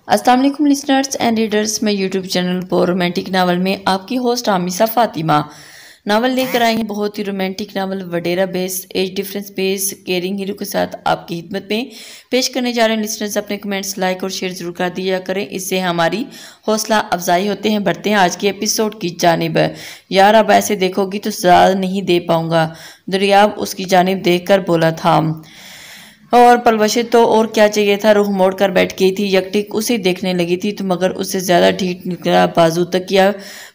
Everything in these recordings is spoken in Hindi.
अस्सलाम वालेकुम लिसनर्स एंड रीडर्स, मैं यूट्यूब चैनल पर रोमांटिक नावल में आपकी होस्ट आमिसा फातिमा नावल लेकर आई हैं। बहुत ही रोमांटिक नावल वडेरा base, age difference base, caring hero के साथ आपकी खिदमत में पेश करने जा रहे हैं। लिसनर्स अपने कमेंट्स लाइक और शेयर जरूर कर दिया करें, इससे हमारी हौसला अफजाई होते हैं। बढ़ते हैं आज के एपिसोड की जानिब। यार अब ऐसे देखोगी तो सजा नहीं दे पाऊंगा, दरियाब उसकी जानिब देख कर बोला था। और पलवशे तो और क्या चाहिए था, रूह मोड़ कर बैठ गई थी। यकटिक उसे देखने लगी थी तो मगर उससे ज्यादा ढीठ निकला बाजू तक किया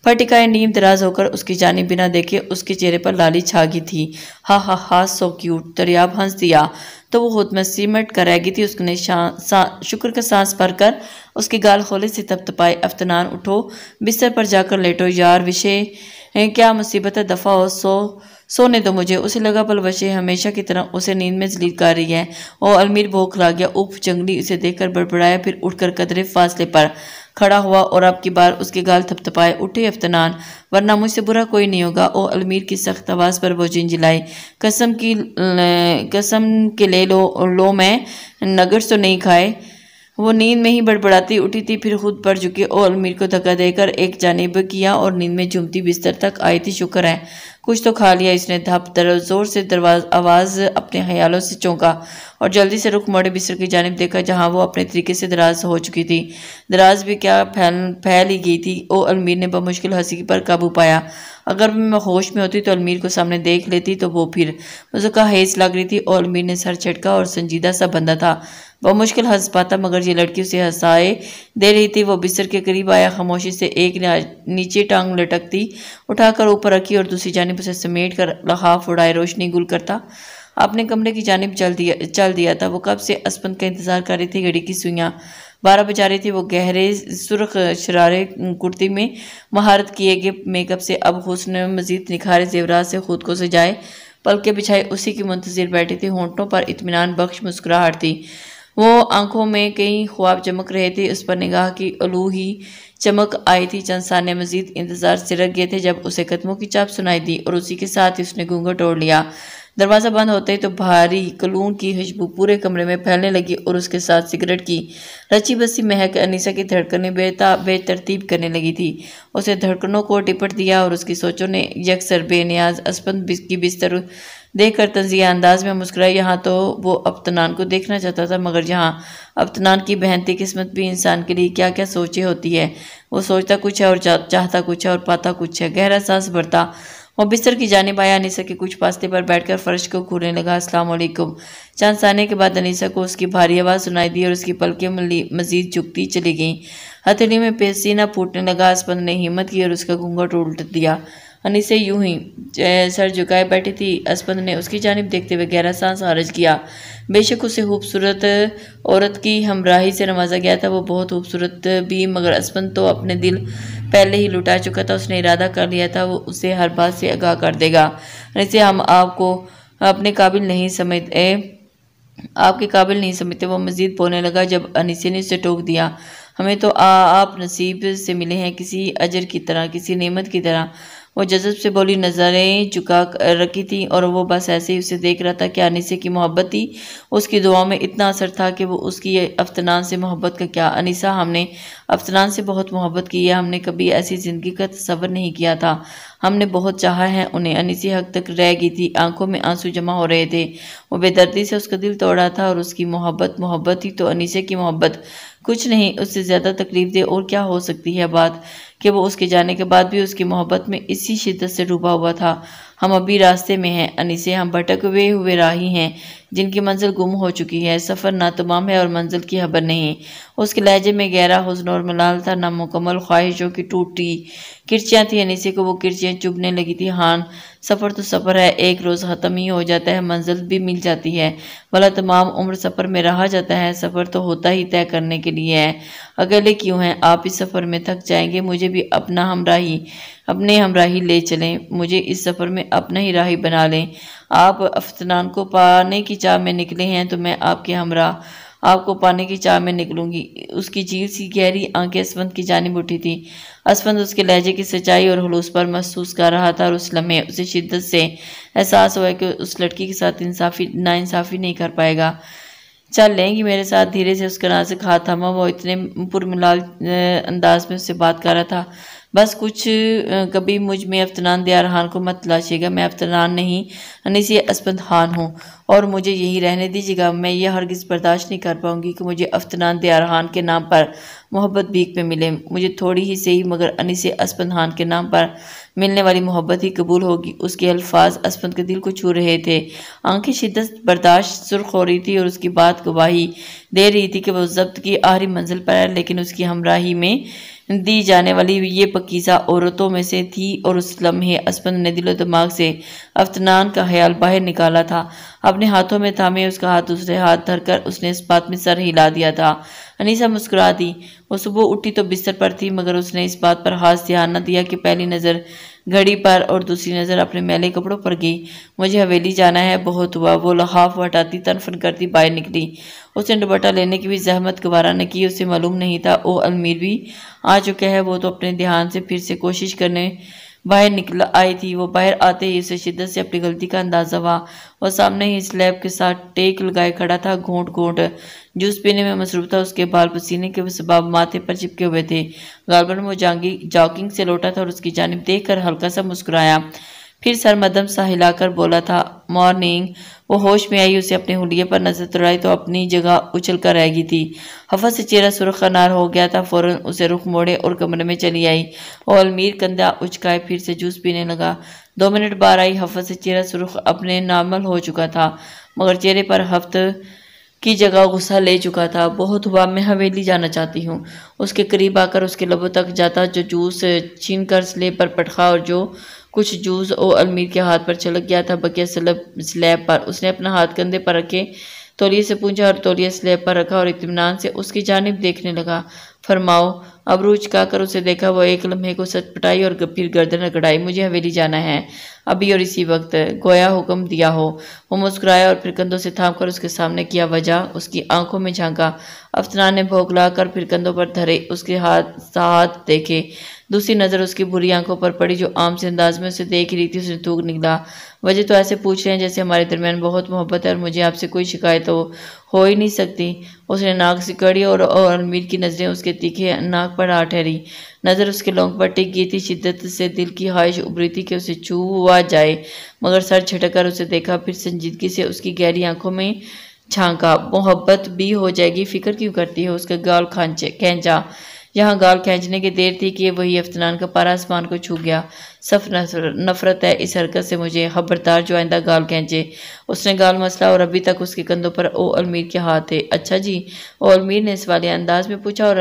फटिकाए नीम दराज होकर उसकी जानी बिना देखे उसके चेहरे पर लाली छा गई थी। हा हा हा, सो क्यूट। दरियाब हंस दिया तो वो खुद में सिमट कर रह गई थी। उसने शुक्र का सांस भरकर उसके गाल खोले से तपतपाए। अफ्तनान उठो, बिस्तर पर जाकर लेटो। यार विषय क्या मुसीबत है, दफा हो, सोने दो मुझे। उसे लगा पलवशे हमेशा की तरह उसे नींद में जलील कर रही है। और अलमीर बौखला गया। उफ, जंगली उसे देखकर बड़बड़ाया, फिर उठकर कदरे फासले पर खड़ा हुआ और अब की बार उसके गाल थपथपाए। उठे अफ्तनान, वरना मुझसे बुरा कोई नहीं होगा। और अलमीर की सख्त आवाज पर वो जिंजिलाई। कसम के ले लो मैं नगर्स तो नहीं खाए। वो नींद में ही बड़बड़ाती उठी थी, फिर खुद पर झुकी और अलमीर को धक्का देकर एक जानिब किया और नींद में झूमती बिस्तर तक आई थी। शुक्र है कुछ तो खा लिया इसने। धप जोर से आवाज अपने ख्यालों से चौंका और जल्दी से रुख मोड़े बिस्तर की जानिब देखा, जहां वो अपने तरीके से दराज हो चुकी थी। दराज भी क्या फैल ही गई थी। ओ अलमीर ने बमुश्किल हंसी पर काबू पाया। अगर मैं होश में होती तो अलमीर को सामने देख लेती तो वो फिर मुझे हेज लग रही थी। और अलमीर ने सर झटका और संजीदा सा बंदा था। वह मुश्किल हंस पाता मगर ये लड़की उसे हंसाए दे रही थी। वो बिस्तर के करीब आया, खामोशी से एक नीचे टांग लटकती उठाकर ऊपर रखी और दूसरी जानिब उसे समेट कर लहाफ उड़ाए रोशनी गुल करता अपने कमरे की जानिब चल दिया था। वो कब से असपंद का इंतजार कर रही थी। घड़ी की सुइयां 12 बजा रही थी। वो गहरे सुर्ख शरारे कुर्ती में महारत किए गए मेकअप से अब हुस्न मजीद निखारे जेवरात से खुद को सजाए पलके बिछाए उसी की मुंतजिर बैठी थी। होंठों पर इत्मीनान बख्श मुस्कुराहट थी। वो आंखों में कई ख्वाब चमक रहे थे। उस पर निगाह की अलूही चमक आई थी। चंद साने मजीद इंतजार से रख गए थे जब उसे कदमों की चाप सुनाई दी और उसी के साथ ही उसने घूंघट ओढ़ लिया। दरवाज़ा बंद होते ही तो भारी कलून की खुशबू पूरे कमरे में फैलने लगी और उसके साथ सिगरेट की रची बसी महक अनीसा की धड़कनें बेतरतीब करने लगी थी। उसे धड़कनों को टिपट दिया और उसकी सोचों ने यकसर बेनियाज असपंद की बिस्तर देखकर तंजिया अंदाज में मुस्कुराई। यहाँ तो वो अफ्तनान को देखना चाहता था मगर यहाँ अफ्तनान की बहनती किस्मत भी इंसान के लिए क्या क्या सोचे होती है। वो सोचता कुछ है और चाहता कुछ है और पाता कुछ है। गहरा सांस भरता वो बिस्तर की जानिब आया। अनीसा के कुछ फासले पर बैठकर फर्श को घूरने लगा। अस्सलाम वालेकुम। चंद साने के बाद अनीसा को उसकी भारी आवाज़ सुनाई दी और उसकी पलकें मजीद झुकती चली गईं। हथेली में पसीना फूटने लगा। असपंद ने हिम्मत की और उसका घूंघट उल्ट दिया। अनीसा यूं ही सर झुकाए बैठी थी। असपंद ने उसकी जानिब देखते हुए गहरा सांस खारिज किया। बेशक उसे खूबसूरत औरत की हमराही से नवाजा गया था। वो बहुत खूबसूरत भी, मगर असपंद तो अपने दिल पहले ही लुटा चुका था। उसने इरादा कर लिया था वो उसे हर बात से आगाह कर देगा। अनीसा, हम आपको अपने काबिल नहीं समझते, आपके काबिल नहीं समझते, वो मजीद बोलने लगा जब अनीसा ने उसे टोक दिया। हमें तो आप नसीब से मिले हैं, किसी अजर की तरह, किसी नेमत की तरह। वो जज़ब से बोली, नज़रें झुका रखी थी और वो बस ऐसे ही उसे देख रहा था कि अनीसा की मोहब्बत थी। उसकी दुआ में इतना असर था कि वो उसकी अफ्तनान से मोहब्बत का क्या। अनीसा, हमने अफ्तनान से बहुत मोहब्बत की है। हमने कभी ऐसी ज़िंदगी का तसव्वुर नहीं किया था। हमने बहुत चाहा है उन्हें। अनीसा हक तक रह गई थी, आंखों में आंसू जमा हो रहे थे। वो बेदर्दी से उसका दिल तोड़ा था और उसकी मोहब्बत ही तो अनीसा की मोहब्बत कुछ नहीं, उससे ज़्यादा तकलीफ दे और क्या हो सकती है बात कि वो उसके जाने के बाद भी उसकी मोहब्बत में इसी शिद्दत से डूबा हुआ था। हम अभी रास्ते में हैं अनीसा, हम भटके हुए राही हैं जिनकी मंजिल गुम हो चुकी है। सफ़र नातमाम है और मंजिल की खबर नहीं। उसके लहजे में गहरा हुस्न और मलाल था, नामुकम्मल ख्वाहिशों की टूटी किरचियाँ थी। अनीसा को वो किरचियाँ चुभने लगी थी। हाँ, सफ़र तो सफ़र है, एक रोज़ ख़त्म ही हो जाता है, मंजिल भी मिल जाती है, भला तमाम उम्र सफ़र में रहा जाता है। सफ़र तो होता ही तय करने के लिए है, अकेले क्यों हैं आप इस सफ़र में, थक जाएंगे। मुझे भी अपने हमराही ले चलें, मुझे इस सफ़र में अपना ही राही बना लें। आप अफ्तनान को पाने की चाह में निकले हैं तो मैं आपके हमराह आपको पाने की चाह में निकलूंगी। उसकी झील सी गहरी आंखें असफंद की जानिब उठी थी। असफंद उसके लहजे की सच्चाई और हुलूस पर महसूस कर रहा था और उस लम्हे उसे शिद्दत से एहसास हुआ कि उस लड़की के साथ नाइंसाफ़ी नहीं कर पाएगा चल लेंगी मेरे साथ। धीरे से उसका नाजुक हाथ थामा। वो इतने पुरमिलाल अंदाज में उससे बात कर रहा था। बस कुछ कभी मुझ में अफ्तनान दियारहान को मत तलाशिएगा। मैं अफ्तनान नहीं अनीसी अस्पंदहान हूँ और मुझे यही रहने दीजिएगा। मैं ये हरगिज़ बर्दाश्त नहीं कर पाऊंगी कि मुझे अफ्तनान दियारहान के नाम पर मोहब्बत भीख में मिले। मुझे थोड़ी ही सही मगर अनीसी अस्पंदहान के नाम पर मिलने वाली मोहब्बत ही कबूल होगी। उसके अल्फाज अस्पंद के दिल को छू रहे थे। आंखें शिद्दत बर्दाश्त सुर्ख हो रही थी और उसकी बात गवाही दे रही थी कि वह जब्त की आखिरी मंजिल पर है, लेकिन उसकी हमराही में दी जाने वाली ये पकीज़ा औरतों में से थी। और उस लम्हे अस्पंद ने दिलो दिमाग से अफ्तनान का ख्याल बाहर निकाला था। अपने हाथों में थामे उसका हाथ दूसरे हाथ धरकर उसने इस बात में सर हिला दिया था। अनीसा मुस्कुरा दी। वो सुबह उठी तो बिस्तर पर थी, मगर उसने इस बात पर खास ध्यान न दिया कि पहली नज़र घड़ी पर और दूसरी नज़र अपने मैले कपड़ों पर गई। मुझे हवेली जाना है, बहुत हुआ। वो लहाफ हटाती तनफन करती बाहर निकली। उसने दुपट्टा लेने की भी जहमत गवारा न की। उसे मालूम नहीं था ओ अलमीर भी आ चुका है। वो तो अपने ध्यान से फिर से कोशिश करने बाहर निकल आई थी। वो बाहर आते ही उसे शिद्दत से अपनी गलती का अंदाजा हुआ। वह सामने ही स्लैब के साथ टेक लगाए खड़ा था। घूंट घूंट जूस पीने में मसरूफ था। उसके बाल पसीने के सबब माथे पर चिपके हुए थे। गालबन वो जॉगिंग से लौटा था और उसकी जानिब देखकर हल्का सा मुस्कुराया। फिर सरमदम सा हिलाकर बोला था, मॉर्निंग। वो होश में आई। उसे अपने हुलिये पर नजर तुड़ाई तो अपनी जगह उछल कर रह गई थी। हफा से चेहरा सुर्ख अनार हो गया था। फौरन उसे रुख मोड़े और कमरे में चली आई और अलमीर कंधा उचकाए फिर से जूस पीने लगा। 2 मिनट बाद आई। हफा से चेहरा सुर्ख अपने नॉर्मल हो चुका था, मगर चेहरे पर हफ्त की जगह गुस्सा ले चुका था। बहुत हुआ, मैं हवेली जाना चाहती हूँ। उसके करीब आकर उसके लबों तक जाता, जो जूस छीन कर स्लेब पर पटखा और जो कुछ जूस ओ अलमीर के हाथ पर छलक गया था बकिया स्लैब पर। उसने अपना हाथ कंधे पर रखे तौलिए से पूछा और तौलिया स्लैब पर रखा और इत्मीनान से उसकी जानिब देखने लगा। फरमाओ। अबरू उचका कर उसे देखा। वो एक लम्हे को सटपटाई और फिर गर्दन रगड़ाई। मुझे हवेली जाना है, अभी और इसी वक्त, गोया हुक्म दिया हो। वो मुस्कुराया और फिर कंधों से थाम कर उसके सामने किया वजह। उसकी आंखों में झांका। अफ्तनान ने भौंकला कर फिर कंधों पर धरे उसके हाथ देखे। दूसरी नज़र उसकी बुरी आंखों पर पड़ी, जो आम से अंदाज में उसे देख रही थी। उसने थूक निकला, वजह तो ऐसे पूछ रहे हैं जैसे हमारे दरमियान बहुत मोहब्बत है और मुझे आपसे कोई शिकायत हो ही नहीं सकती। उसने नाक सिकड़ी और अलमीर की नज़रें उसके तीखे नाक पर आ ठहरी। नज़र उसके लौंग पर टिक गई थी। शिद्दत से दिल की ख्वाहिश उभरी थी कि उसे छुआ जाए, मगर सर झटक कर उसे देखा। फिर संजीदगी से उसकी गहरी आंखों में झांका। मोहब्बत भी हो जाएगी, फिक्र क्यों करती है? उसका गाल खींचा। यहाँ गाल खींचने की देर थी कि वही अफ्तनान का पारा आसमान को छू गया। सफ नफरत है इस हरकत से मुझे, खबरदार जो आइंदा गाल खींचे। उसने गाल मसला और अभी तक उसके कंधों पर ओ अलमीर के हाथ थे। अच्छा जी? ओ अलमीर ने इस वाले अंदाज में पूछा और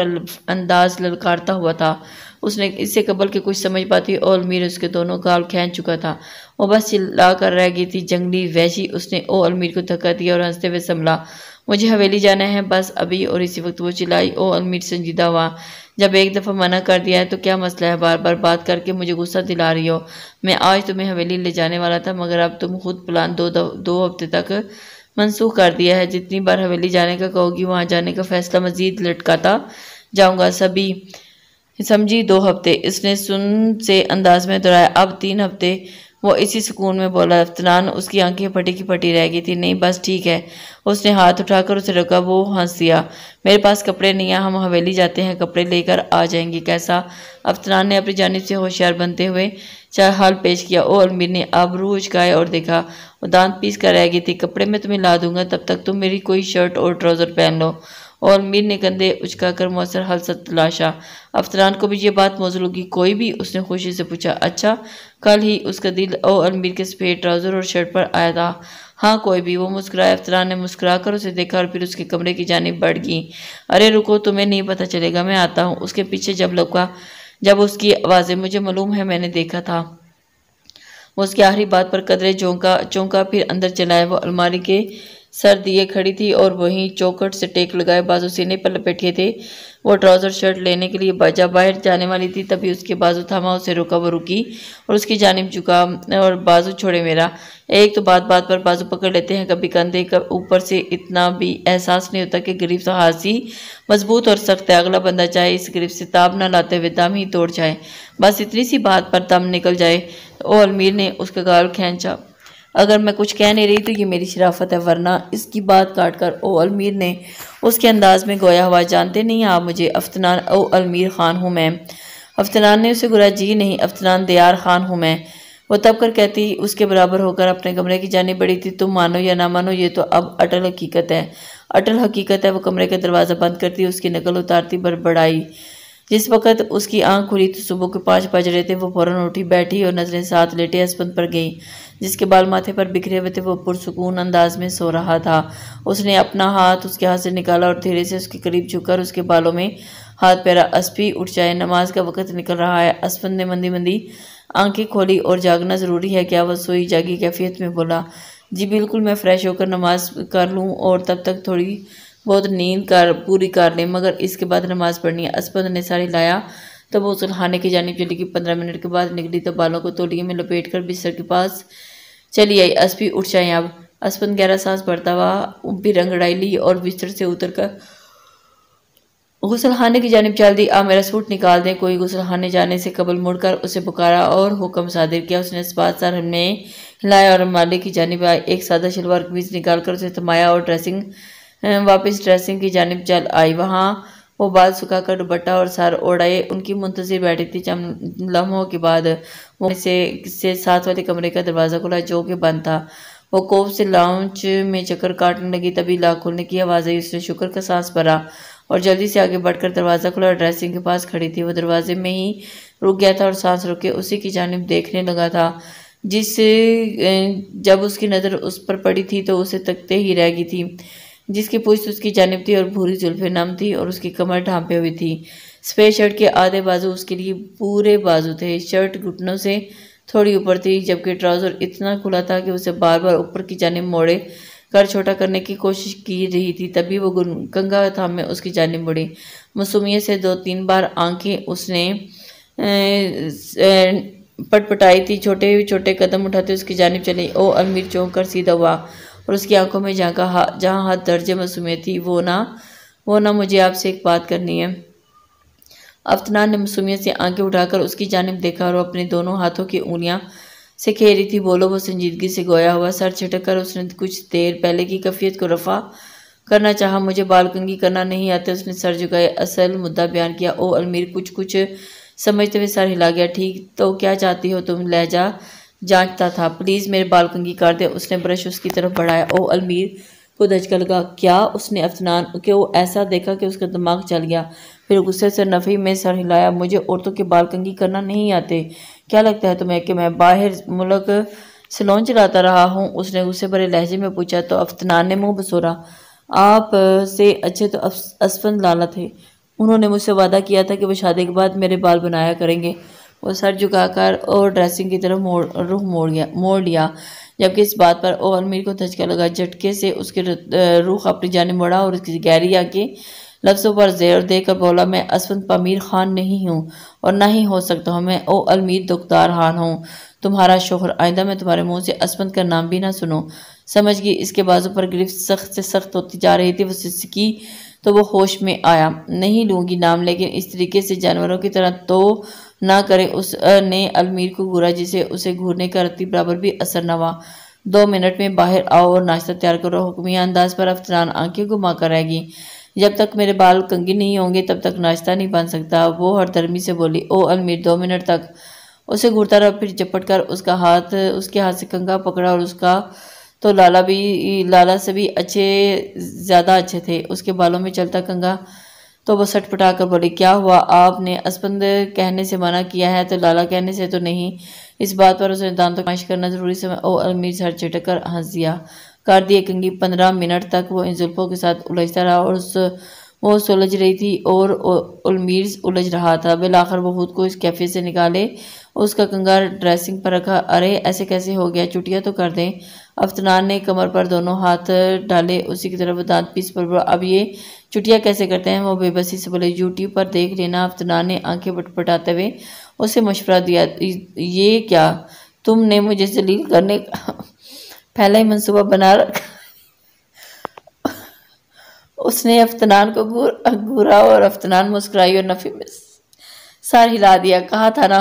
अंदाज ललकारता हुआ था। उसने इससे कबल के कुछ समझ पाती ओ अलमीर उसके दोनों गाल खींच चुका था। वो बस चिल्ला कर रह गई थी, जंगली वैशी। उसने ओ अलमीर को धक्का दिया और हंसते हुए संभला। मुझे हवेली जाना है, बस अभी और इसी वक्त। वो चिल्लाई। ओ अलमीर संजीदा हुआ। जब एक दफ़ा मना कर दिया है तो क्या मसला है? बार बार बात करके मुझे गुस्सा दिला रही हो। मैं आज तुम्हें हवेली ले जाने वाला था, मगर अब तुम खुद प्लान दो हफ्ते तक मनसूख कर दिया है। जितनी बार हवेली जाने का कहोगी वहाँ जाने का फैसला मजीद लटकाता जाऊँगा। सभी समझी 2 हफ्ते। इसने सुन से अंदाज में दोहराया। अब 3 हफ्ते। वो इसी सुकून में बोला। अफ्तनान उसकी आंखें फटी की फटी रह गई थी। नहीं बस ठीक है। उसने हाथ उठाकर उसे रोका। वो हंस दिया। मेरे पास कपड़े नहीं है, हम हवेली जाते हैं, कपड़े लेकर आ जाएंगी। कैसा? अफ्तनान ने अपनी जानिब से होशियार बनते हुए चार हाल पेश किया। ओ अलमीर ने आबरू उचकाए और देखा। वो दांत पीस कर रह गई थी। कपड़े मैं तुम्हें ला दूंगा, तब तक तुम मेरी कोई शर्ट और ट्राउज़र पहन लो। और अलमीर ने कंधे उचकाकर मौसर हल से तलाशा। अफ्तनान को भी ये बात मौजूद होगी कोई भी? उसने खुशी से पूछा। अच्छा, कल ही उसका दिल ओ अलमीर के सफ़ेद ट्राउज़र और शर्ट पर आया था। हाँ, कोई भी। वो मुस्कुराया। अफ्तनान ने मुस्कुराकर उसे देखा और फिर उसके कमरे की जानिब बढ़ गई। अरे रुको, तुम्हें नहीं पता चलेगा, मैं आता हूँ। उसके पीछे जब उसकी आवाज़ें, मुझे मालूम है, मैंने देखा था। वो उसकी आखिरी बात पर कदरे चौंका फिर अंदर चलाया। वो अलमारी के सर दिए खड़ी थी और वहीं चौखट से टेक लगाए बाजू सीने पर लपेटे थे। वो ट्राउज़र शर्ट लेने के लिए जब बाहर जाने वाली थी तभी उसके बाजू थामा। उसे रोका। वो रुकी और उसकी जानिब झुका और बाजू छोड़े मेरा। एक तो बात बात पर बाजू पकड़ लेते हैं, कभी कंधे ऊपर से। इतना भी एहसास नहीं होता कि गरीब सा हाथी मजबूत और सख्त है। अगला बंदा चाहे इस गरीब से ताब न लाते हुए दम ही तोड़ जाए, बस इतनी सी बात पर दम निकल जाए। ओ अलमीर ने उसका गाल खींचा। अगर मैं कुछ कह नहीं रही तो ये मेरी शराफत है, वरना इसकी बात काट कर ओ अलमीर ने उसके अंदाज में गोया हुआ, जानते नहीं आप मुझे? अफ्तनान, ओ अलमीर खान हूँ मैं। अफ्तनान ने उसे गुरा, जी नहीं अफ्तनान, दयार खान हूँ मैं। वो तब कर कहती उसके बराबर होकर अपने कमरे की जानिब बढ़ी थी। तुम मानो या ना मानो, ये तो अब अटल हकीकत है, अटल हकीकत है। वो कमरे का दरवाज़ा बंद करती, उसकी नकल उतारती, बड़बड़ाई। जिस वक्त उसकी आंख खुली तो सुबह के 5 बज रहे थे। वो फौरन उठी, बैठी और नजरें साथ लेटे असपंद पर गई, जिसके बाल माथे पर बिखरे हुए थे। वो पुरसुकून अंदाज में सो रहा था। उसने अपना हाथ उसके हाथ से निकाला और धीरे से उसके करीब झुककर उसके बालों में हाथ पैरा। अस्पी उठ जाए, नमाज का वक्त निकल रहा है। असपंद ने मंदी मंदी आंखें खोली। और जागना ज़रूरी है क्या? वह सोई जागी कैफियत में बोला। जी बिल्कुल, मैं फ़्रेश होकर नमाज कर लूँ और तब तक थोड़ी बहुत नींद पूरी कर लें, मगर इसके बाद नमाज पढ़नी है। असपंद ने साड़ी लाया तब वो सुलहाने की जानिब चली गई। 15 मिनट के बाद निकली तो बालों को तौलिए में लपेट कर बिस्तर के पास चली आई। अस्पी उठ जाए अब। असपंद गहरा सांस भरता हुआ भी रंगड़ाई ली और बिस्तर से उतर कर गुसलखाने की जानिब चल दी। आ मेरा सूट निकाल दें। कोई गुसलखाने जाने से कबल मुड़कर उसे पुकारा और हुक्म सादिर किया। उसने इस बात सर में हिलाया और मालिक की जानिब आई। एक सादा शलवार कमीज निकाल कर उसे थमाया और वापस ड्रेसिंग की जानिब चल आई। वहाँ वो बाल सुखाकर दुपट्टा और सर ओढ़ाए उनकी मुंतजिर बैठी थी। चंद लम्हों के बाद वो से साथ वाले कमरे का दरवाज़ा खुला जो कि बंद था। वो कोफ से लाउंज में चक्कर काटने लगी, तभी लाख खोलने की आवाज़ आई। उसने शुक्र का सांस भरा और जल्दी से आगे बढ़कर दरवाज़ा खुला और ड्रेसिंग के पास खड़ी थी। वो दरवाजे में ही रुक गया था और सांस रोके उसी की जानिब देखने लगा था। जब उसकी नज़र उस पर पड़ी थी तो उसे तकते ही रह गई थी। जिसकी पूंछ उसकी जानिब थी और भूरी जुल्फें नम थी और उसकी कमर ढांपे हुई थी। सफ़ेद शर्ट के आधे बाजू उसके लिए पूरे बाजू थे। शर्ट घुटनों से थोड़ी ऊपर थी, जबकि ट्राउज़र इतना खुला था कि उसे बार बार ऊपर की जानिब मोड़े कर छोटा करने की कोशिश की रही थी। तभी वो कंघा थामे उसकी जानिब मुड़ी। मासूमियत से 2-3 बार आंखें उसने पटपटाई थी। छोटे छोटे कदम उठाते उसकी जानिब चली। ओ अलमीर चौंक कर सीधा हुआ और उसकी आंखों में जहाँ हाथ दर्जे मासूमियत थी। वो ना मुझे आपसे एक बात करनी है। अफ्तनान ने मासूमियत से आंखें उठाकर उसकी जानिब देखा और अपने दोनों हाथों की उंगलियां से खेरी थी। बोलो, वो संजीदगी से गोया हुआ। सर छिटक कर उसने कुछ देर पहले की कैफियत को रफा करना चाहा। मुझे बाल कंघी करना नहीं आते। उसने सर झुकाए असल मुद्दा बयान किया। ओ अलमीर कुछ समझते हुए सर हिला गया। ठीक तो क्या चाहती हो तुम? लहजा जांचता था। प्लीज़ मेरे बाल कंघी कर दे। उसने ब्रश उसकी तरफ बढ़ाया। ओ अलमीर को धचका लगा। क्या? उसने अफ्तनान को ऐसा देखा कि उसका दिमाग चल गया। फिर गुस्से से नफ़ी में सर हिलाया। मुझे औरतों के बाल कंघी करना नहीं आते। क्या लगता है तुम्हें कि मैं बाहर मुल्क सैलून चलाता रहा हूँ? उसने गुस्से भरे लहजे में पूछा। तो अफ्तनान ने मुंह बसोरा। आप से अच्छे तो असफंद लाला थे। उन्होंने मुझसे वादा किया था कि वो शादी के बाद मेरे बाल बनाया करेंगे। वो सर झुकाकर और ड्रेसिंग की तरफ रुख मोड़ लिया, जबकि इस बात पर ओ अलमीर को धचका लगा। झटके से उसके रुख अपनी जानिब मोड़ा और उसकी गहरी आंखें लफ्ज़ों पर जोर देकर बोला, मैं असफंद पामीर खान नहीं हूँ और ना ही हो सकता हूँ। मैं ओ अलमीर दुख्तार खान हूँ, तुम्हारा शोहर। आइंदा मैं तुम्हारे मुंह से असफंद का नाम भी ना सुनूं, समझ गई? इसके बाजू पर गिरफ्त सख्त से सख्त होती जा रही थी। वो सिसकी तो वो होश में आया। नहीं लूँगी नाम, लेकिन इस तरीके से जानवरों की तरह तो ना करे। उसने अलमीर को घूरा, जिसे उसे घूरने का रत्ती बराबर भी असर न हुआ। 2 मिनट में बाहर आओ और नाश्ता तैयार करो। हुक्मिया अंदाज पर अफ्तनान आंखें घुमा कर रहेगी। जब तक मेरे बाल कंघी नहीं होंगे तब तक नाश्ता नहीं बन सकता। वो हरदर्मी से बोली। ओ अलमीर 2 मिनट तक उसे घूरता रहा, फिर झपट कर उसके हाथ से कंघा पकड़ा और उसका तो लाला से भी ज़्यादा अच्छे थे। उसके बालों में चलता कंघा तो वो सटपटा कर बोली, क्या हुआ? आपने असपंद कहने से मना किया है तो लाला कहने से तो नहीं। इस बात पर उसे दांतों की मालिश करना जरूरी समझ ओ अलमीर सर झटक कर हंस दिया। कर दिए कंघी। 15 मिनट तक वो इन जुल्फों के साथ उलझता रहा और वो सुलझ रही थी और अलमीर उलझ रहा था। बिलाखिर वो खुद को इस कैफे से निकाले, उसका कंगार ड्रेसिंग पर रखा। अरे ऐसे कैसे हो गया? चुटिया तो कर दें। अफ्तनान ने कमर पर दोनों हाथ डाले, उसी की तरफ दांत पीस पर बोला, अब ये चुटिया कैसे करते हैं? वो बेबसी से बोले, यूट्यूब पर देख लेना। अफ्तनान ने आंखें पटपटाते हुए उसे मशवरा दिया। ये क्या तुमने मुझे जलील करने का पहला ही मंसूबा बना रखा? उसने अफ्तनान को घूरा और अफ्तनान मुस्कुराई और नफी में सर हिला दिया। कहा था ना,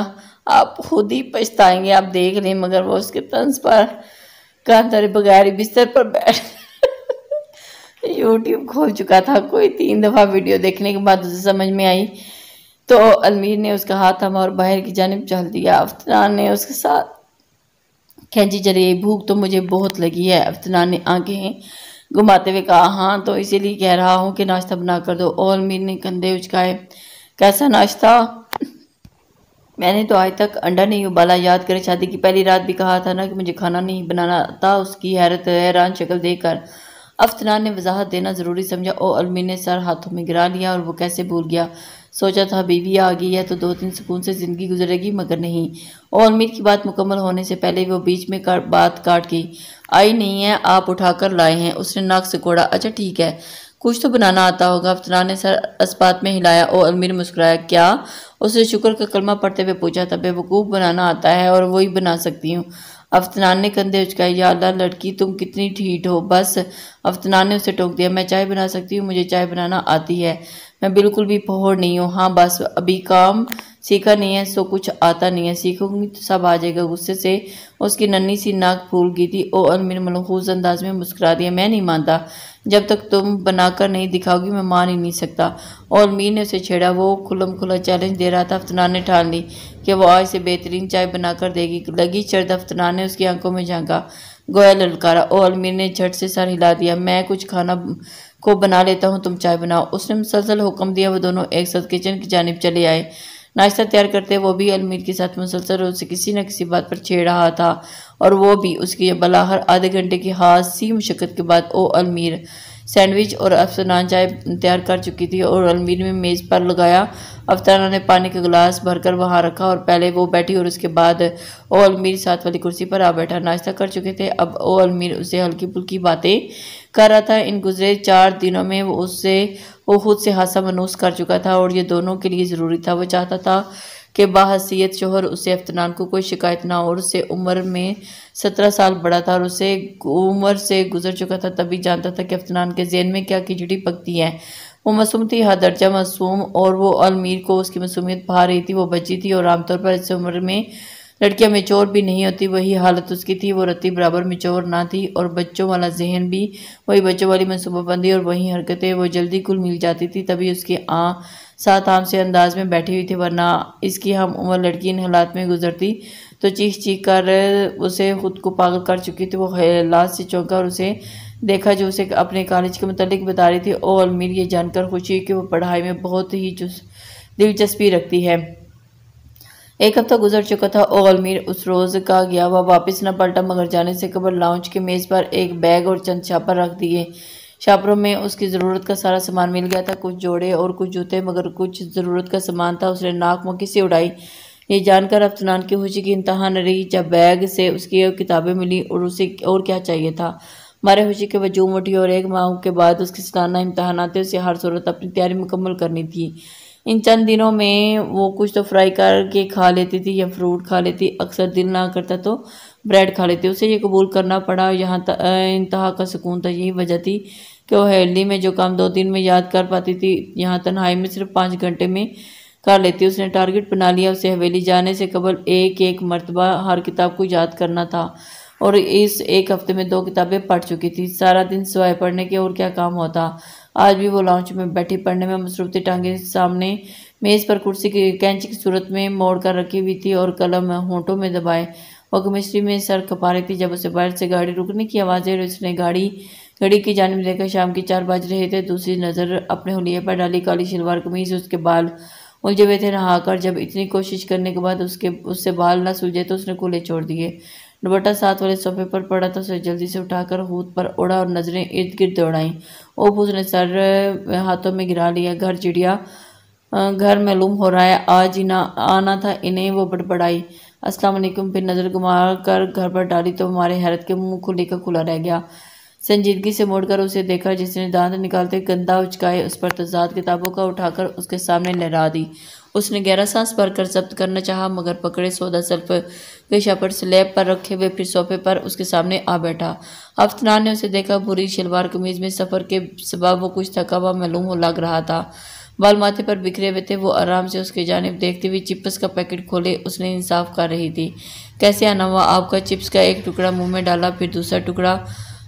आप खुद ही पछताएंगे, आप देख लें। मगर वो उसके तंज पर कान धरे बगैर ही बिस्तर पर बैठ यूट्यूब खोल चुका था। कोई 3 दफ़ा वीडियो देखने के बाद उसे समझ में आई तो अलमीर ने उसका हाथ थामा और बाहर की जानिब चल दिया। अफ्तनान ने उसके साथ खींची चली। भूख तो मुझे बहुत लगी है, अफ्तनान ने आंखें घुमाते हुए कहा। हाँ तो इसीलिए कह रहा हूँ कि नाश्ता बना कर दो। और अलमीर ने कंधे उचकाए। कैसा नाश्ता? मैंने तो आज तक अंडा नहीं उबाला। याद करे शादी की पहली रात भी कहा था ना कि मुझे खाना नहीं बनाना आता। उसकी हैरान शक्ल देखकर अफ्तनान ने वजाहत देना ज़रूरी समझा और अलमीर ने सर हाथों में गिरा लिया। और वो कैसे भूल गया, सोचा था बीवी आ गई है तो 2 दिन सुकून से ज़िंदगी गुजरेगी, मगर नहीं। और अलमीर की बात मुकम्मल होने से पहले वो बीच में बात काट गई। आई नहीं है, आप उठाकर लाए हैं। उसने नाक से कोड़ा। अच्छा ठीक है, कुछ तो बनाना आता होगा। अफ्तनान ने सर अस्पात में हिलाया और अलमीर मुस्कुराया। क्या? उसने शुक्र का कलमा पढ़ते हुए पूछा। था बेवकूफ़, बनाना आता है और वही बना सकती हूँ। अफ्तनान ने कंधे उचकाए। या अल्लाह लड़की, तुम कितनी ठीठ हो। बस, अफ्तनान ने उसे टोक दिया। मैं चाय बना सकती हूँ, मुझे चाय बनाना आती है। मैं बिल्कुल भी फोहड़ नहीं हूँ। हाँ बस, अभी काम सीखा नहीं है सो कुछ आता नहीं है। सीखूंगी तो सब आ जाएगा। गुस्से से उसकी नन्ही सी नाक फूल गई थी। ओ अलमीर मलहूज अंदाज में मुस्कुरा दिया। मैं नहीं मानता, जब तक तुम बनाकर नहीं दिखाओगी मैं मान ही नहीं सकता। और अलमीर ने उसे छेड़ा। वो खुल्लम खुल्ला चैलेंज दे रहा था। अफ्तनान ने ठान ली कि वो आज से बेहतरीन चाय बनाकर देगी। लगी शर्त। अफ्तनान ने उसकी आंखों में झांका, गोया ललकारा। और अलमीर ने झट से सर हिला दिया। मैं कुछ खाना को बना लेता हूँ, तुम चाय बनाओ। उसने मुसलसल हुक्म दिया। वो दोनों एक साथ किचन की जानिब चले आए। नाश्ता तैयार करते वो भी अलमीर के साथ मुसलसल उसे किसी न किसी बात पर छेड़ रहा था और वो भी उसकी बला। हर आधे घंटे की हासी मुशक्कत के बाद ओ अलमीर सैंडविच और अफसरान चाय तैयार कर चुकी थी और अलमीर में मेज़ पर लगाया। अफसरान ने पानी का गिलास भरकर वहां रखा और पहले वो बैठी और उसके बाद ओ अलमीर साथ वाली कुर्सी पर आ बैठा। नाश्ता कर चुके थे। अब ओ अलमीर उससे हल्की फुल्की बातें कर रहा था। इन गुजरे 4 दिनों में वो खुद से हादसा मनूस कर चुका था और ये दोनों के लिए ज़रूरी था। वो चाहता था कि बाहसीयत शोहर उससे अफ्तनान को कोई शिकायत ना हो। और उससे उम्र में 17 साल बड़ा था और उससे उम्र से गुजर चुका था, तभी जानता था कि अफ्तनान के ज़हन में क्या खिचड़ी पकती है। वो मासूम थी, हद दर्जा मासूम, और वो अलमीर को उसकी मासूमियत भा रही थी। वो बच्ची थी और आमतौर पर इस उम्र में लड़कियां मेच्योर भी नहीं होती, वही हालत उसकी थी। वो रत्ती बराबर मेच्योर ना थी और बच्चों वाला जहन भी, वही बच्चों वाली मनसूबाबंदी और वही हरकतें। वो जल्दी खुल मिल जाती थी, तभी उसकी साथ आम से अंदाज में बैठी हुई थी, वरना इसकी हम उम्र लड़की इन हालात में गुजरती तो चीख चीख कर उसे खुद को पागल कर चुकी थी। वो हालात से चौंका और उसे देखा जो उसे अपने कॉलेज के मुतालिक बता रही थी। ओ अलमीर ये जानकर खुशी कि वो पढ़ाई में बहुत ही दिलचस्पी रखती है। 1 हफ्ता गुजर चुका था। ओ अलमीर उस रोज़ का गया वह वापस न पलटा, मगर जाने से कबल लाउंज के मेज़ पर एक बैग और चंद छापर रख दिए। छापरों में उसकी ज़रूरत का सारा सामान मिल गया था, कुछ जोड़े और कुछ जूते, मगर कुछ ज़रूरत का सामान था। उसने नाक मुँह किसी उड़ाई। ये जानकर अफ्तनान की खुशी की इंतहा न रही जब बैग से उसकी किताबें मिली और उसे और क्या चाहिए था। मारे खुशी के वजूम उठी और 1 माह के बाद उसके सालाना इम्तहान थे। उसे हर सूरत अपनी तैयारी मुकम्मल करनी थी। इन चंद दिनों में वो कुछ तो फ्राई करके खा लेती थी या फ्रूट खा लेती, अक्सर दिल ना करता तो ब्रेड खा लेती। उसे ये कबूल करना पड़ा। यहाँ इंतहा का सुकून था। यही वजह थी कि वो हवेली में जो काम 2 दिन में याद कर पाती थी, यहाँ तन्हाई में सिर्फ 5 घंटे में कर लेती। उसने टारगेट बना लिया। उसे हवेली जाने से कबल एक मरतबा हर किताब को याद करना था और इस 1 हफ्ते में 2 किताबें पढ़ चुकी थी। सारा दिन सिवाय पढ़ने के और क्या काम होता। आज भी वो लाउंज में बैठी पढ़ने में मसरूफ थी। टांगे सामने मेज़ पर कुर्सी की कैंची की सूरत में मोड़ कर रखी हुई थी और कलम होंठों में दबाए और केमिस्ट्री में सर खपा रही थी जब उसे बाहर से गाड़ी रुकने की आवाज़ आई। उसने घड़ी की जानिब देखा। शाम के 4 बज रहे थे। दूसरी नज़र अपने हुलिये पर डाली। काली शलवार कमीज, उसके बाल उलझे हुए थे। नहाकर जब इतनी कोशिश करने के बाद उससे बाल न सुलझे तो उसने खुले छोड़ दिए। दुपट्टा साथ वाले सोफे पर पड़ा था। उसे जल्दी से उठाकर हूद पर ओढ़ा और नजरें इर्द गिर्द दौड़ाई। ओप उसने सर हाथों में गिरा लिया। घर मालूम हो रहा है, आज ही ना आना था इन्हें। वो बड़बड़ाई अस्सलाम वालेकुम, फिर नज़र घुमा कर घर पर डाली तो हमारे हैरत के मुंह खुले का खुला रह गया। संजीदगी से मुड़कर उसे देखा जिसने दांत निकालते कंधा उचकाए उस पर तजाद किताबों का उठाकर उसके सामने लहरा दी। उसने गहरा सांस भरकर जब्त करना चाहा, मगर पकड़े सौदा सल्फ पेशा पर स्लैब पर रखे हुए फिर सोफे पर उसके सामने आ बैठा। अफ्तनान ने उसे देखा। बुरी शलवार कमीज में सफ़र के सबब वो कुछ थका हुआ मालूम हो लग रहा था। बाल माथे पर बिखरे हुए थे। वो आराम से उसकी जानिब देखती हुई चिप्स का पैकेट खोले उसने इंसाफ कर रही थी। कैसे आना हुआ आपका? चिप्स का एक टुकड़ा मुंह में डाला, फिर दूसरा टुकड़ा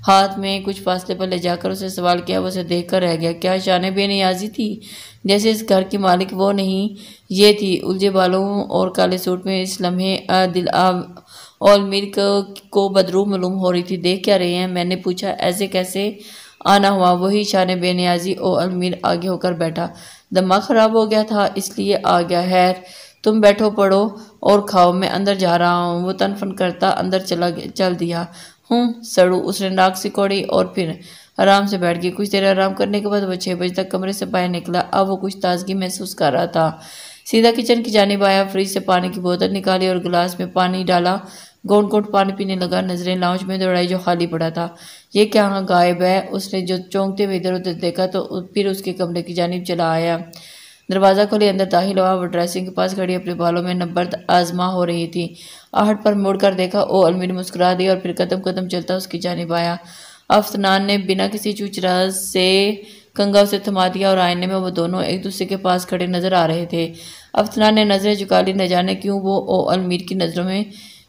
हाथ में कुछ फासले पर ले जाकर उसे सवाल किया। वो उसे देखकर रह गया। क्या शान बेनियाजी थी? जैसे इस घर की मालिक वो नहीं ये थी। उलझे बालों और काले सूट में इस लम्हे दिल और मीर को बदरू मालूम हो रही थी। देख क्या रहे हैं? मैंने पूछा। ऐसे कैसे आना हुआ? वही शान बेनियाजी। ओ अलमीर आगे होकर बैठा। दिमाग खराब हो गया था इसलिए आ गया। खैर तुम बैठो, पढ़ो और खाओ, मैं अंदर जा रहा हूँ। वो तनफन करता अंदर चल दिया। सड़ू। उसने नाक सिकोड़ी और फिर आराम से बैठ गई। कुछ देर आराम करने के बाद वो 6 बजे तक कमरे से बाहर निकला। अब वो कुछ ताजगी महसूस कर रहा था। सीधा किचन की जानिब आया, फ्रिज से पानी की बोतल निकाली और गिलास में पानी डाला। घोंट घोंट पानी पीने लगा। नजरें लाउंज में दौड़ाई जो खाली पड़ा था। ये क्या गायब है? उसने जो चौंकते हुए इधर उधर देखा तो फिर उसके कमरे की जानिब चला आया। दरवाज़ा खोले अंदर दाखिल हुआ। वो ड्रेसिंग के पास खड़ी अपने बालों में नंबर आजमा हो रही थी। आहट पर मुड़कर देखा। ओ अलमीर मुस्कुरा दी और फिर कदम कदम चलता उसकी जानिब आया। अफनान ने बिना किसी चूचरा से कंगा उसे थमा दिया और आईने में वो दोनों एक दूसरे के पास खड़े नजर आ रहे थे। अफनान ने नजरें झुका ली। न जाने क्यों वो ओ अलमीर की नजरों में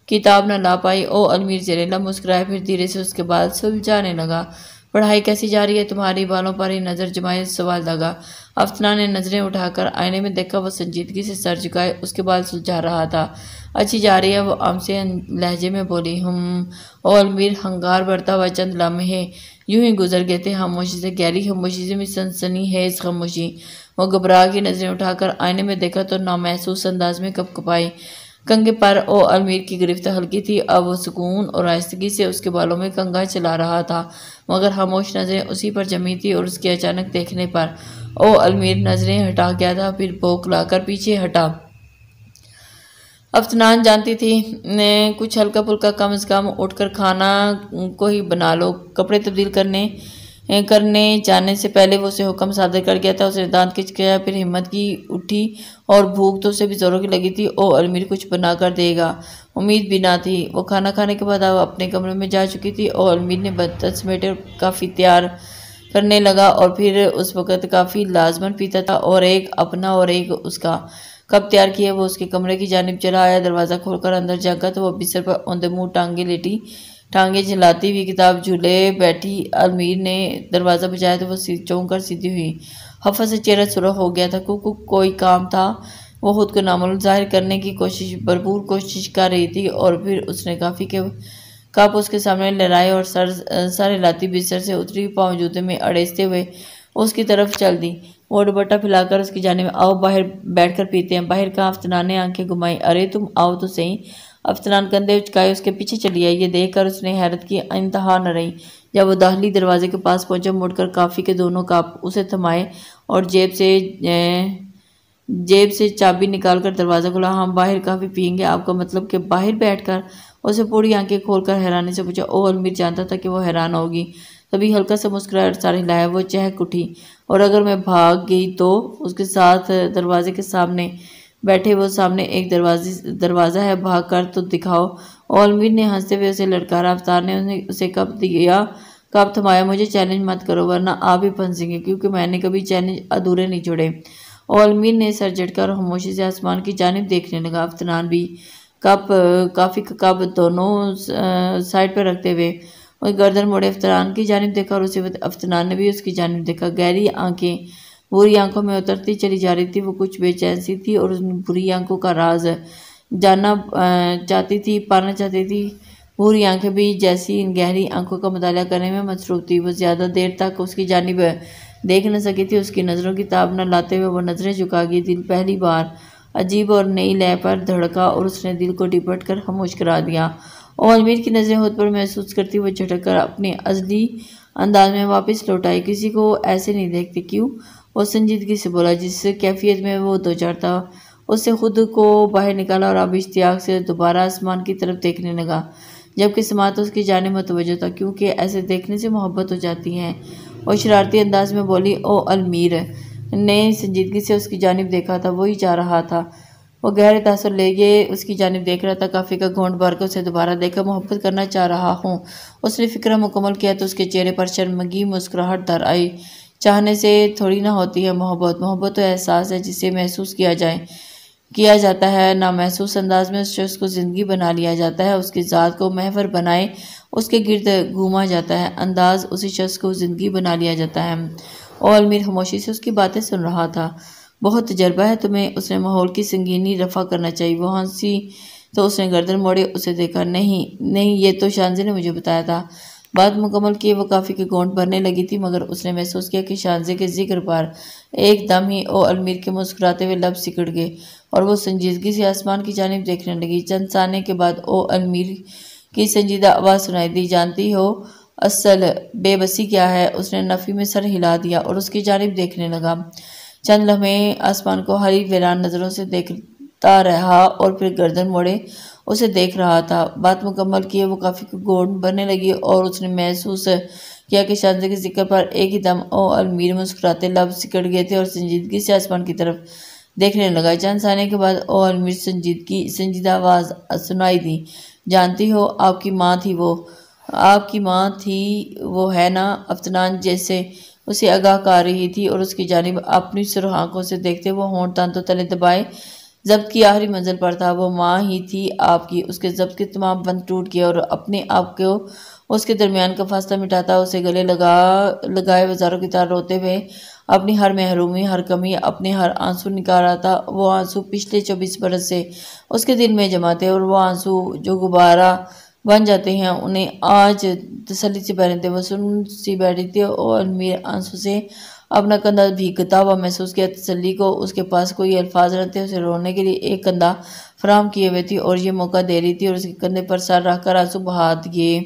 किताब न ला पाई। ओ अलमीर जहरीला मुस्कुराया, फिर धीरे से उसके बाल सुलझाने लगा। पढ़ाई कैसी जा रही है तुम्हारी? बालों पर ही नजर जमाए सवाल लगा। अफनान ने नजरें उठाकर आईने में देखा। वो संजीदगी से सर झुकाए उसके बाल सुलझा रहा था। अच्छी जा रही है, वो आम से लहजे में बोली। ओ अलमीर हंगार बढ़ता हुआ चंद लम्हे यूं ही गुजर गए थे। खामोशी से गहरी खामोशी में सनसनी है इस खामोशी। वो घबरा की नजरें उठाकर आईने में देखा तो नामहसूस अंदाज में कपकपाई। कंगे पर ओ अलमीर की गिरफ्त हल्की थी। अब वो सुकून और आहिस्तगी से उसके बालों में कंगा चला रहा था, मगर खामोश नजरें उसी पर जमी थी। और उसके अचानक देखने पर ओ अलमीर नजरें हटा गया था, फिर बौखलाकर पीछे हटा। अफनान जानती थी ने कुछ हल्का फुल्का कम से कम उठकर खाना को ही बना लो। कपड़े तब्दील करने जाने से पहले वो उसे हुक्म सादर कर गया था। उसने दांत खिचकाया, फिर हिम्मत की उठी और भूख तो उसे भी जोरों की लगी थी। ओ अलमीर कुछ बना कर देगा, उम्मीद भी ना थी। वो खाना खाने के बाद अब अपने कमरे में जा चुकी थी। ओ अलमीर ने बर्तन समेटे काफ़ी तैयार करने लगा और फिर उस वक़्त काफ़ी लाजमन पीता था, और एक अपना और एक उसका। कब तैयार किया वो उसके कमरे की जानिब चला आया। दरवाज़ा खोलकर अंदर झांका तो वह बिस्तर पर औंधे मुँह टांगे झुलाती हुई किताब झूले बैठी। अलमीर ने दरवाज़ा बजाया तो वो चौंक कर सीधी हुई। हफ्फा से चेहरा सुरख हो गया था। कोई काम था। वो खुद को नामालूम जाहिर करने की भरपूर कोशिश कर रही थी। और फिर उसने काफ़ी के कप उसके सामने लहराए और सर हिलाती बिस्तर से उतरी पाँव जूते में अड़ेसते हुए उसकी तरफ चल दी। वो दुपट्टा फैलाकर उसकी जाने में, आओ बाहर बैठकर पीते हैं। बाहर कहाँ? अफनान ने आंखें घुमाई। अरे तुम आओ तो सही। अफनान कंधे उचकाए उसके पीछे चली आई। ये देखकर उसने हैरत की इंतहा न रही। जब वो दाखिली दरवाजे के पास पहुंचा, मुड़कर काफ़ी के दोनों कप उसे थमाए और जेब से चाबी निकालकर दरवाज़ा खुला। हम बाहर काफ़ी पियेंगे। आपका मतलब कि बाहर बैठकर? उसे पूरी आंखें खोलकर हैरानी से पूछा। ओ अलमीर जानता था कि वो हैरान होगी, तभी हल्का सा मुस्कुराया और सारे हिलाया। वो चहक उठी। और अगर मैं भाग गई तो? उसके साथ दरवाजे के सामने बैठे वो सामने एक दरवाज़ा है, भाग कर तो दिखाओ। अलमीर ने हंसते हुए उसे ललकारा। अफ्तार ने उसे कब थमाया। मुझे चैलेंज मत करो वरना आप भी फंसेंगे, क्योंकि मैंने कभी चैलेंज अधूरे नहीं छोड़े। अलमीर ने सर झटकार खामोशी से आसमान की जानिब देखने लगा। अफ्तान भी काफ़ी का कप दोनों साइड पर रखते हुए और गर्दन मोड़े अफ्तान की जानिब देखा, और उसी वक्त अफ्तान ने भी उसकी जानिब देखा। गहरी आंखें बुरी आंखों में उतरती चली जा रही थी। वो कुछ बेचैन सी थी और उन बुरी आंखों का राज पाना चाहती थी। बुरी आंखें भी जैसी इन गहरी आंखों का मुताला करने में मसरूफ थी। वो ज़्यादा देर तक उसकी जानिब देख न सकी थी। उसकी नज़रों की ताब न लाते हुए वो नज़रें झुका गई। दिल पहली बार अजीब और नई लय पर धड़का और उसने दिल को डिपट कर खामोश करा दिया। और अलमीर की नज़रें खुद पर महसूस करती वो झटक कर अपने अजली अंदाज में वापस लौट आई। किसी को ऐसे नहीं देखते क्यों? वो संजीदगी से बोला, जिस कैफियत में वो दो चार था। उससे खुद को बाहर निकाला और अब इश्तियाक से दोबारा आसमान की तरफ देखने लगा, जबकि समात उसकी जाने मतवज्जो था, क्योंकि ऐसे देखने से मोहब्बत हो जाती है। और शरारती अंदाज में बोली। ओ अलमीर ने संजीदगी से उसकी जानिब देखा था। वही जा रहा था। वो गहरे तासुर ले गए उसकी जानिब देख रहा था। काफ़ी का घोंट भर कर उसे दोबारा देखा। मोहब्बत करना चाह रहा हूँ। उसने फिक्र मुकम्मल किया तो उसके चेहरे पर शर्मगी मुस्कुराहट धर आई। चाहने से थोड़ी ना होती है मोहब्बत। मोहब्बत तो एहसास है जिसे महसूस किया जाता है। ना महसूस अंदाज में उस शख्स को ज़िंदगी बना लिया जाता है, उसकी ज़ात को महवर बनाए उसके गिर्द घूमा जाता है। अंदाज उसी शख्स को ज़िंदगी बना लिया जाता है। और अलमीर खामोशी से उसकी बातें सुन रहा था। बहुत तजर्बा है तुम्हें, उसने माहौल की संगीनी रफा करना चाहिए। वो हंसी तो उसने गर्दन मोड़े, उसे देखा। नहीं नहीं, ये तो शानजी ने मुझे बताया था। बात मुकम्मल किए वो काफ़ी की गोंद भरने लगी थी, मगर उसने महसूस किया कि शानजी के जिक्र पर एकदम ही ओ अलमीर के मुस्कुराते हुए लब सिकड़ गए और वो संजीदगी से आसमान की जानिब देखने लगी। चंद साने के बाद ओ अलमीर की संजीदा आवाज़ सुनाई दी, जानती हो असल बेबसी क्या है? उसने नफ़ी में सर हिला दिया और उसकी जानिब देखने लगा। चंद लम्हे आसमान को हरी वीरान नज़रों से देखता रहा और फिर गर्दन मोड़े उसे देख रहा था। बात मुकम्मल किए वो काफ़ी गोंद भरने लगी और उसने महसूस किया कि शानजी के जिक्र पर एक ही दम ओ अलमीर मुस्कुराते लब सिकड़ गए थे और संजीदगी से आसमान की तरफ देखने लगा। चंद साने के बाद ओ अलमीर संजीदा आवाज़ सुनाई दी, जानती हो आपकी माँ थी वो, है ना? अफनान जैसे उसे आगाह कर रही थी और उसकी जानिब अपनी सुरख आंखों से देखते वो होंठ दांतों तले दबाए जब्त की आखिरी मंजिल पर था। वो माँ ही थी आपकी। उसके जब्त के तमाम बंद टूट गए और अपने आप को उसके दरमियान का फासला मिटाता उसे गले लगाए वजारों की तरह रोते हुए अपनी हर महरूमी, हर कमी, अपने हर आंसू निकाल रहा था। वो आंसू पिछले 24 बरस से उसके दिल में जमा थे और वो आंसू जो गुब्बारा बन जाते हैं उन्हें आज तसल्ली से बह थे। वो सुन सी बैठी थी और अलमीर आंसू से अपना कंधा भीगता हुआ महसूस किया। तसल्ली को उसके पास कोई अल्फाज न थे। उसे रोने के लिए एक कंधा फराम किए हुए थी और ये मौका दे रही थी और उसके कंधे पर सर रखकर आंसू बहा दिए।